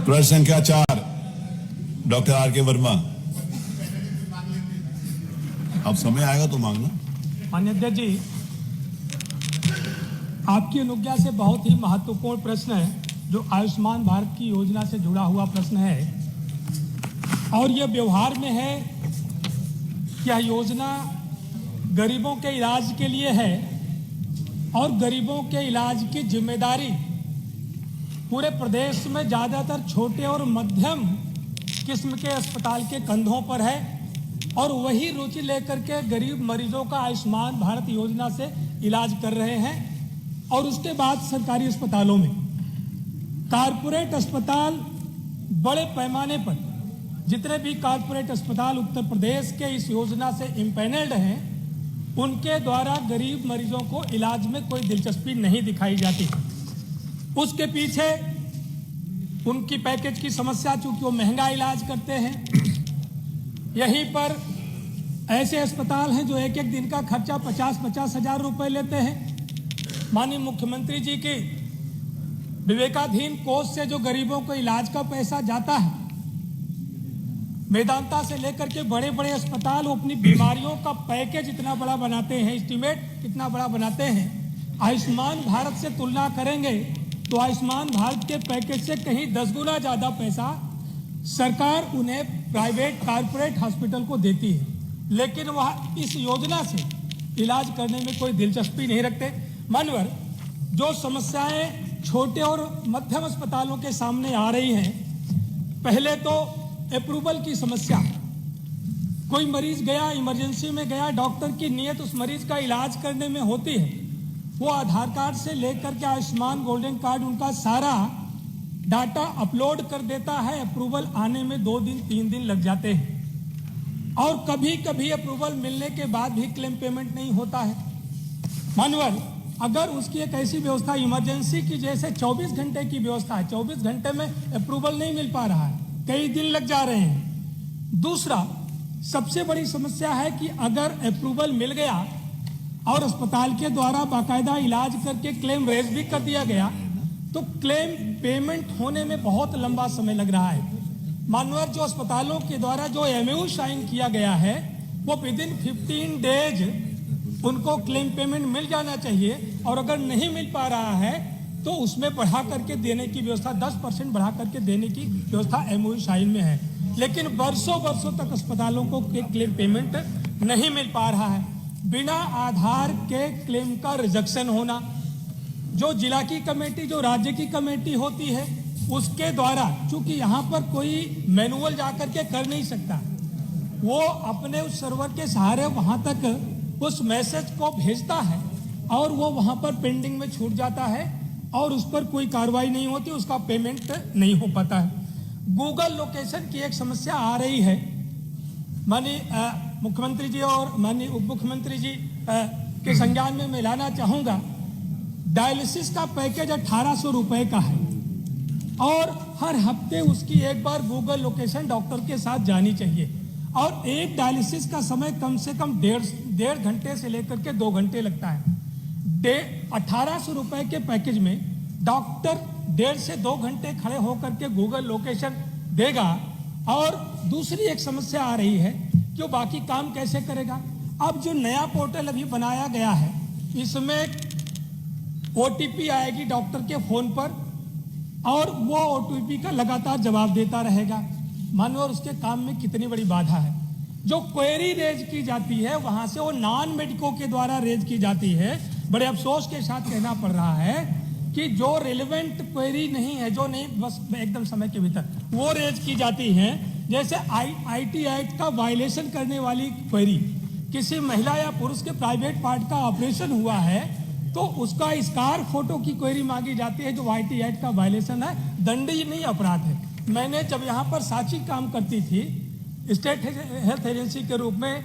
प्रश्न संख्या 4 doctor R के वर्मा। अब समय आएगा तो मांगना। माननीय अध्यक्ष जी, आपकी अनुज्ञा से बहुत ही महत्वपूर्ण प्रश्न है जो आयुष्मान भारत की योजना से जुड़ा हुआ प्रश्न है और यह व्यवहार में है। क्या योजना गरीबों के इलाज के लिए है और गरीबों के इलाज की जिम्मेदारी पूरे प्रदेश में ज़्यादातर छोटे और मध्यम किस्म के अस्पताल के कंधों पर है और वही रुचि लेकर के गरीब मरीजों का आयुष्मान भारत योजना से इलाज कर रहे हैं। और उसके बाद सरकारी अस्पतालों में कारपोरेट अस्पताल बड़े पैमाने पर जितने भी कारपोरेट अस्पताल उत्तर प्रदेश के इस योजना से इम्पैनल्ड हैं, उनके द्वारा गरीब मरीजों को इलाज में कोई दिलचस्पी नहीं दिखाई जाती। उसके पीछे उनकी पैकेज की समस्या, चूंकि वो महंगा इलाज करते हैं। यहीं पर ऐसे अस्पताल हैं जो एक एक दिन का खर्चा 50-50 हजार रुपए लेते हैं। माननीय मुख्यमंत्री जी के विवेकाधीन कोष से जो गरीबों को इलाज का पैसा जाता है, मेदांता से लेकर के बड़े बड़े अस्पताल अपनी बीमारियों का पैकेज इतना बड़ा बनाते हैं, एस्टीमेट इतना बड़ा बनाते हैं। आयुष्मान भारत से तुलना करेंगे तो आयुष्मान भारत के पैकेज से कहीं 10 गुना ज्यादा पैसा सरकार उन्हें प्राइवेट कारपोरेट हॉस्पिटल को देती है, लेकिन वह इस योजना से इलाज करने में कोई दिलचस्पी नहीं रखते। मानवर जो समस्याएं छोटे और मध्यम अस्पतालों के सामने आ रही हैं, पहले तो अप्रूवल की समस्या। कोई मरीज गया, इमरजेंसी में गया, डॉक्टर की नीयत उस मरीज का इलाज करने में होती है, वो आधार कार्ड से लेकर के आयुष्मान गोल्डन कार्ड उनका सारा डाटा अपलोड कर देता है। अप्रूवल आने में 2 दिन 3 दिन लग जाते हैं और कभी कभी अप्रूवल मिलने के बाद भी क्लेम पेमेंट नहीं होता है। मानवर अगर उसकी एक ऐसी व्यवस्था इमरजेंसी की जैसे 24 घंटे की व्यवस्था है, 24 घंटे में अप्रूवल नहीं मिल पा रहा है, कई दिन लग जा रहे हैं। दूसरा सबसे बड़ी समस्या है कि अगर अप्रूवल मिल गया और अस्पताल के द्वारा बाकायदा इलाज करके क्लेम रेज भी कर दिया गया तो क्लेम पेमेंट होने में बहुत लंबा समय लग रहा है। मानवर जो अस्पतालों के द्वारा जो एमओयू साइन किया गया है वो विदिन 15 डेज उनको क्लेम पेमेंट मिल जाना चाहिए और अगर नहीं मिल पा रहा है तो उसमें बढ़ा करके देने की व्यवस्था 10% बढ़ा करके देने की व्यवस्था एमओयू साइन में है, लेकिन वर्षों वर्षों तक अस्पतालों को क्लेम पेमेंट नहीं मिल पा रहा है। बिना आधार के क्लेम का रिजेक्शन होना, जो जिला की कमेटी जो राज्य की कमेटी होती है उसके द्वारा, चूंकि यहाँ पर कोई मैनुअल जाकर के कर नहीं सकता, वो अपने उस सर्वर के सहारे वहाँ तक उस मैसेज को भेजता है और वो वहाँ पर पेंडिंग में छूट जाता है और उस पर कोई कार्रवाई नहीं होती, उसका पेमेंट नहीं हो पाता है। गूगल लोकेशन की एक समस्या आ रही है। माननीय मुख्यमंत्री जी और माननीय उप मुख्यमंत्री जी के संज्ञान में मैं लाना चाहूँगा, डायलिसिस का पैकेज 1800 रुपए का है और हर हफ्ते उसकी एक बार गूगल लोकेशन डॉक्टर के साथ जानी चाहिए और एक डायलिसिस का समय कम से कम डेढ़ घंटे से लेकर के 2 घंटे लगता है। 1800 रुपए के पैकेज में डॉक्टर 1.5 से 2 घंटे खड़े होकर के गूगल लोकेशन देगा और दूसरी एक समस्या आ रही है कि वो बाकी काम कैसे करेगा। अब जो नया पोर्टल अभी बनाया गया है, इसमें ओटीपी आएगी डॉक्टर के फोन पर और वो ओटीपी का लगातार जवाब देता रहेगा। मानवर उसके काम में कितनी बड़ी बाधा है। जो क्वेरी रेज की जाती है वहां से वो नॉन मेडिको के द्वारा रेज की जाती है। बड़े अफसोस के साथ कहना पड़ रहा है कि जो रिलेवेंट क्वेरी नहीं है, जो नहीं बस एकदम समय के भीतर वो रेज की जाती है। जैसे आईटी एक्ट का वायलेशन करने वाली क्वेरी, किसी महिला या पुरुष के प्राइवेट पार्ट का ऑपरेशन हुआ है तो उसका स्कार फोटो की क्वेरी मांगी जाती है, जो आईटी एक्ट का वायलेशन है, दंडनीय नहीं अपराध है। मैंने जब यहाँ पर साची काम करती थी स्टेट हेल्थ एजेंसी के रूप में,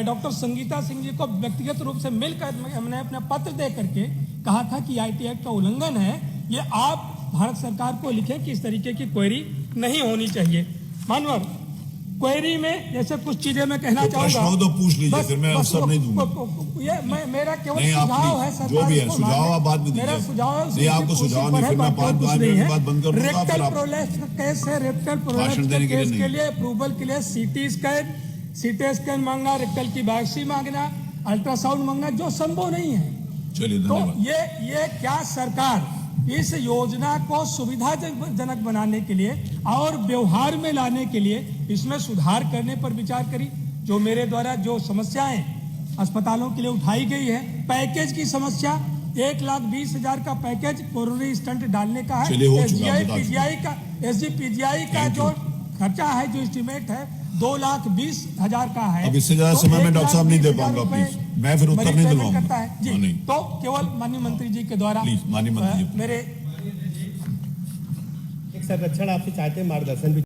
डॉक्टर संगीता सिंह जी को व्यक्तिगत रूप से मिलकर हमने अपना पत्र दे करके कहा था कि आईटी एक्ट का उल्लंघन है, ये आप भारत सरकार को लिखें कि इस तरीके की क्वेरी नहीं होनी चाहिए। मानवर क्वेरी में जैसे कुछ चीजें मैं कहना कोई प्रश्न चाहूंगा। हो तो पूछ लीजिए, बस- फिर मैं बस अवसर वो- नहीं दूंगा। ये मेरा केवल नहीं, आप सुझाव है नहीं, सरकार जो भी है को सुझाव माने। आप बाद में मेरा दीजिए। सुझाव है, नहीं, आपको उसी सुझाव पर नहीं, है, फिर मैं बाकी और 5 कुछ मिनट नहीं के है। बाद बंद कर दूंगा, रेक्टल फिर आप प्रोलेप्स केस है, रेक्टल प्रोलेप्स भाषण देने के लिए केस नहीं के है। लिए अप्रूवल के लिए सीटी स्कैन मांगना, रेक्टल की बायोप्सी मांगना, अल्ट्रासाउंड मांगना, जो संभव नहीं है। चलिए, तो धन्यवाद। ये क्या सरकार इस योजना को सुविधाजनक बनाने के लिए और व्यवहार में लाने के लिए इसमें सुधार करने पर विचार करी। जो मेरे द्वारा जो समस्याएं अस्पतालों के लिए उठाई गई है, पैकेज की समस्या, 1,20,000 का पैकेज कोरोनरी स्टंट डालने का है। चलिए, हो चुका, एसजीआई बता पीजीआई का एसजीपीजीआई का Thank जो you. खर्चा है, जो एस्टिमेट है 2,20,000 का है। अब इससे ज्यादा तो समय मैं डॉक्टर साहब नहीं दे 1,20,000 पाऊंगा, रुपए प्लीज। मैं फिर उत्तर मरीज नहीं पेमेंट दिलवाऊंगा। करता है जी। हाँ, नहीं। तो केवल माननीय मंत्री जी के द्वारा प्लीज, माननीय मंत्री जी। मेरे एक संरक्षण आपसे चाहते हैं मार्गदर्शन भी